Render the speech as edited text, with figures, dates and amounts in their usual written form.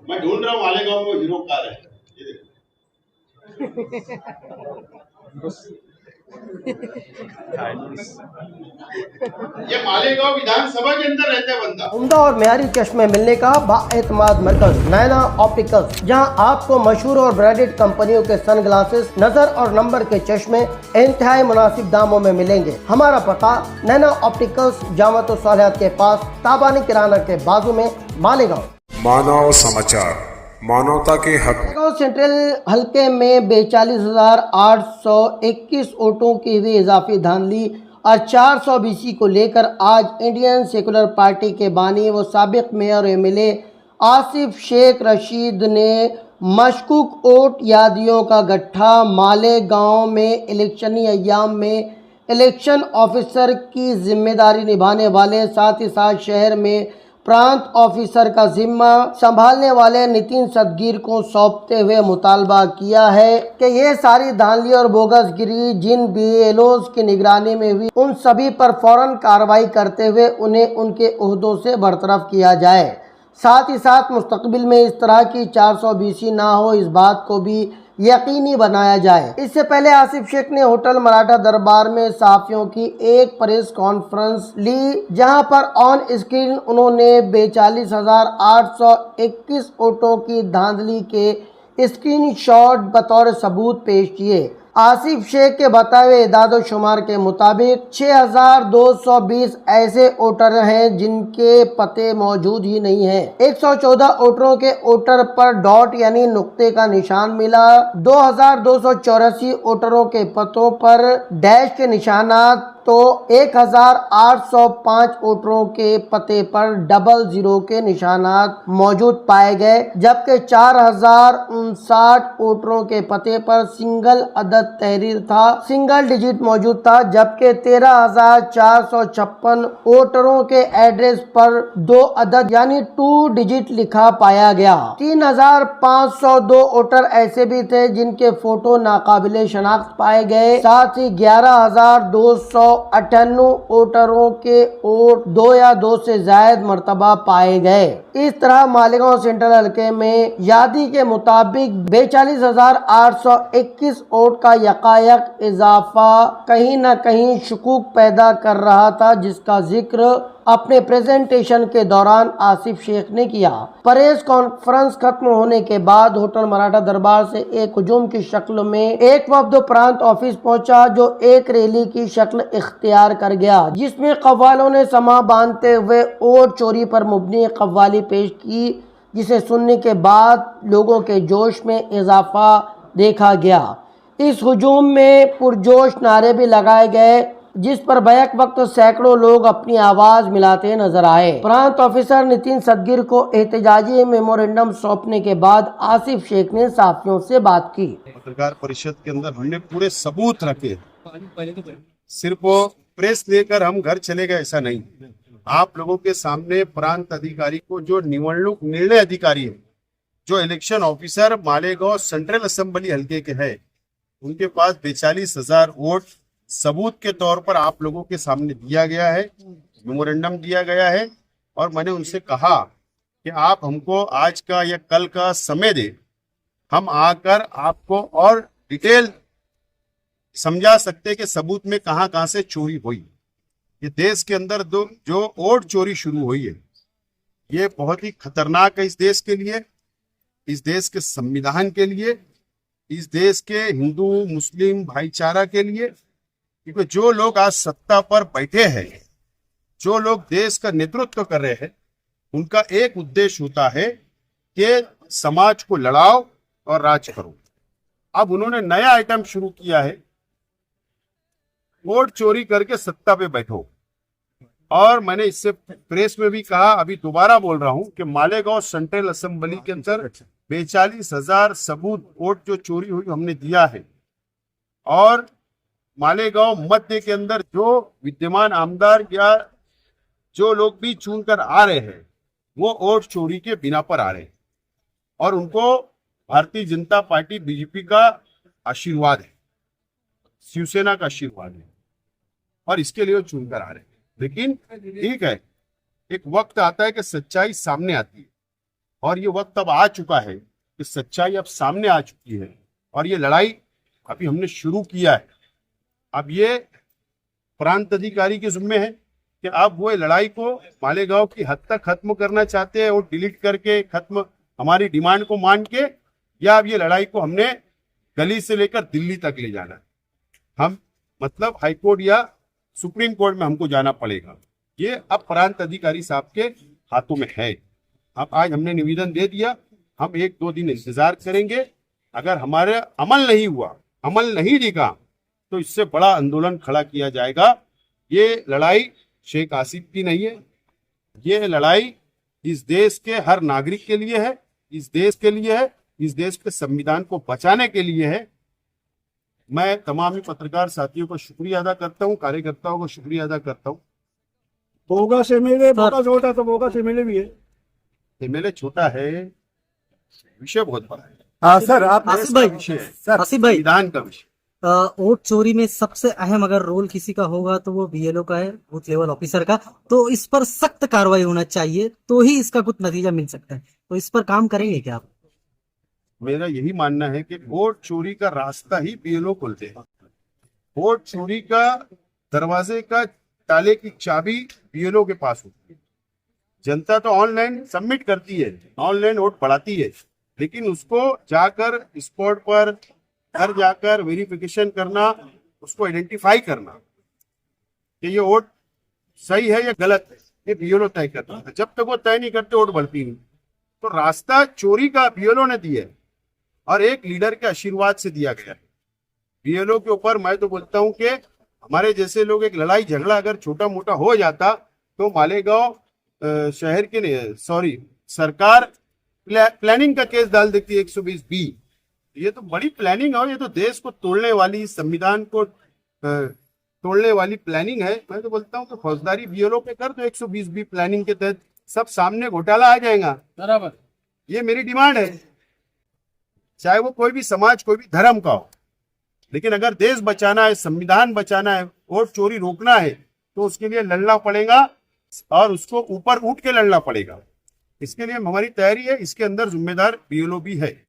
मैं ढूंढ रहा हूँ मालेगांव में हीरो कार है, ये देखो। ये मालेगांव विधानसभा के अंदर रहता है बंदा। उम्दा और मेयारी चश्मे मिलने का बाएतमाद मरकज नैना ऑप्टिकल्स, जहां आपको मशहूर और ब्रांडेड कंपनियों के सनग्लासेस, नजर और नंबर के चश्मे इंतहाई मुनासिब दामों में मिलेंगे। हमारा पता नैना ऑप्टिकल्स, जामत सालियात के पास, ताबानी किराना के बाजू में, मालेगांव। मानव समाचार, मानवता के हक। सेंट्रल हल्के में 42,821 वोटों की हुई इजाफी धांधली और 400 बीसी को लेकर आज इंडियन सेकुलर पार्टी के बानी व साबिक मेयर एमएलए आसिफ शेख रशीद ने मशकूक वोट यादियों का गट्ठा मालेगांव में इलेक्शनी अय्याम में इलेक्शन ऑफिसर की जिम्मेदारी निभाने वाले, साथ ही साथ शहर में प्रांत ऑफिसर का जिम्मा संभालने वाले नितिन सदगीर को सौंपते हुए मुतालबा किया है कि ये सारी धांधली और बोगसगिरी जिन बीएलओज की निगरानी में हुई, उन सभी पर फौरन कार्रवाई करते हुए उन्हें उनके ओहदों से बरतरफ किया जाए। साथ ही साथ मुस्तकबिल में इस तरह की 400 बीसी ना हो, इस बात को भी यकीनी बनाया जाए। इससे पहले आसिफ शेख ने होटल मराठा दरबार में सहाफियों की एक प्रेस कॉन्फ्रेंस ली, जहां पर ऑन स्क्रीन उन्होंने 42,821 वोटों की धांधली के स्क्रीनशॉट बतौर सबूत पेश किए। आसिफ शेख के बताए इदादो शुमार के मुताबिक 6,220 ऐसे वोटर हैं जिनके पते मौजूद ही नहीं है। 114 वोटरों के वोटर पर डॉट यानी नुक्ते का निशान मिला। 2,284 वोटरों के पतों पर डैश के निशानात, तो 1,805 वोटरों के पते पर 00 के निशानात मौजूद पाए गए, जबकि 4,059 वोटरों के पते पर सिंगल अदद तहरीर था, सिंगल डिजिट मौजूद था, जबकि 13,456 वोटरों के एड्रेस पर 2 अदद यानी 2 डिजिट लिखा पाया गया। 3,502 वोटर ऐसे भी थे जिनके फोटो नाकाबिले शनाख्त पाए गए। साथ ही 11,298 वोटरों के वोट 2 या 2 से ज्यादा मर्तबा पाए गए। इस तरह मालेगांव सेंट्रल हल्के में यादी के मुताबिक 42,821 वोट का यकायक इजाफा कहीं न कहीं शुकूक पैदा कर रहा था, जिसका जिक्र अपने प्रेजेंटेशन के दौरान आसिफ शेख ने किया। प्रेस कॉन्फ्रेंस खत्म होने के बाद होटल मराठा दरबार से एक हुजूम की शक्ल में एक वफ्द प्रांत ऑफिस पहुंचा, जो एक रैली की शक्ल इख्तियार कर गया, जिसमें कव्वालों ने समा बांधते हुए वोट चोरी पर मुबनी कव्वाली पेश की, जिसे सुनने के बाद लोगों के जोश में इजाफा देखा गया। इस हुजूम में पुरजोश नारे भी लगाए गए, जिस पर बैक वक्त सैकड़ों लोग अपनी आवाज मिलाते नजर आए। प्रांत ऑफिसर नितिन सदगीर को एहतजाजी मेमोरेंडम सौंपने के बाद आसिफ शेख ने साथियों से बात की। पत्रकार परिषद के अंदर हमने पूरे सबूत रखे, सिर्फ वो प्रेस लेकर हम घर चले गए ऐसा नहीं। आप लोगों के सामने प्रांत अधिकारी को, जो निवडणूक निर्णय अधिकारी है, जो election officer Malegaon central assembly हल्के के है, उनके पास 42,000 वोट सबूत के तौर पर आप लोगों के सामने दिया गया है, मेमोरेंडम दिया गया है। और मैंने उनसे कहा कि आप हमको आज का या कल का समय दे, हम आकर आपको और डिटेल समझा सकते कि सबूत में कहां कहां से चोरी हुई। ये देश के अंदर जो वोट चोरी शुरू हुई है, ये बहुत ही खतरनाक है इस देश के लिए, इस देश के संविधान के लिए, इस देश के हिंदू मुस्लिम भाईचारा के लिए। क्योंकि जो लोग आज सत्ता पर बैठे हैं, जो लोग देश का नेतृत्व कर रहे हैं, उनका एक उद्देश्य होता है कि समाज को लड़ाओ और राज करो। अब उन्होंने नया आइटम शुरू किया है, वोट चोरी करके सत्ता पे बैठो। और मैंने इससे प्रेस में भी कहा, अभी दोबारा बोल रहा हूं कि मालेगांव सेंट्रल असेंबली के अंदर 42,000 सबूत वोट जो चोरी हुई हमने दिया है। और मालेगांव मध्य के अंदर जो विद्यमान आमदार या जो लोग भी चुनकर आ रहे हैं, वो वोट चोरी के बिना पर आ रहे हैं, और उनको भारतीय जनता पार्टी बीजेपी का आशीर्वाद है, शिवसेना का आशीर्वाद है, और इसके लिए वो चुनकर आ रहे हैं। लेकिन ठीक है, एक वक्त आता है कि सच्चाई सामने आती है। और ये वक्त अब आ चुका है कि सच्चाई अब सामने आ चुकी है और ये लड़ाई अभी हमने शुरू किया है। अब ये प्रांत अधिकारी के जिम्मे है कि आप वो लड़ाई को मालेगांव की हद तक खत्म करना चाहते हैं और डिलीट करके खत्म हमारी डिमांड को मान के, या अब ये लड़ाई को हमने गली से लेकर दिल्ली तक ले जाना है। हम मतलब हाईकोर्ट या सुप्रीम कोर्ट में हमको जाना पड़ेगा। ये अब प्रांत अधिकारी साहब के हाथों में है। अब आज हमने निवेदन दे दिया, हम 1-2 दिन इंतजार करेंगे। अगर हमारे अमल नहीं हुआ, अमल नहीं दिखा, तो इससे बड़ा आंदोलन खड़ा किया जाएगा। ये लड़ाई शेख आसिफ की नहीं है, ये लड़ाई इस देश के हर नागरिक के लिए है, इस देश के लिए है, इस देश के संविधान को बचाने के लिए है। मैं तमाम ही पत्रकार साथियों का शुक्रिया अदा करता हूँ, कार्यकर्ताओं का शुक्रिया अदा करता हूँ। बोगा से मिले, बोगा छोटा तो बोगा से मिले भी है। एमएलए छोटा है, विषय बहुत बड़ा है। हाँ सर, आप आसिफ भाई, सर, आसिफ भाई, संविधान का विषय। वोट चोरी में सबसे अहम अगर रोल किसी का होगा तो वो बीएलओ का है, बूथ लेवल ऑफिसर का। तो इस पर सख्त कार्रवाई होना चाहिए, तो ही इसका कुछ नतीजा मिल सकता है। तो इस पर काम करेंगे क्या आप? मेरा यही मानना है कि वोट चोरी का रास्ता ही बीएलओ खोलते हैं। वोट चोरी का दरवाजे का ताले की चाबी बीएलओ के पास होती है। जनता तो ऑनलाइन सबमिट करती है, ऑनलाइन वोट पड़ाती है, लेकिन उसको जाकर स्पॉट पर घर जाकर वेरिफिकेशन करना, उसको आइडेंटिफाई करना कि ये वोट सही है या गलत है, ये बीएलओ तय करता है। जब तक वो तय नहीं करते वोट बढ़ती नहीं। तो रास्ता चोरी का बीएलओ ने दिया है और एक लीडर के आशीर्वाद से दिया गया है। बीएलओ के ऊपर मैं तो बोलता हूं कि हमारे जैसे लोग, एक लड़ाई झगड़ा अगर छोटा मोटा हो जाता तो मालेगांव शहर के सरकार प्लानिंग का केस डाल देती है 120B। ये तो बड़ी प्लानिंग है, ये तो देश को तोड़ने वाली, संविधान को तोड़ने वाली प्लानिंग है। मैं तो बोलता हूँ कि फौजदारी बीएलओ पे कर दो 120B प्लानिंग के तहत, सब सामने घोटाला आ जाएगा। बराबर, ये मेरी डिमांड है, चाहे वो कोई भी समाज, कोई भी धर्म का हो। लेकिन अगर देश बचाना है, संविधान बचाना है, वोट चोरी रोकना है, तो उसके लिए लड़ना पड़ेगा और उसको ऊपर उठ के लड़ना पड़ेगा। इसके लिए हमारी तैयारी है, इसके अंदर जिम्मेदार बीएलओ भी है।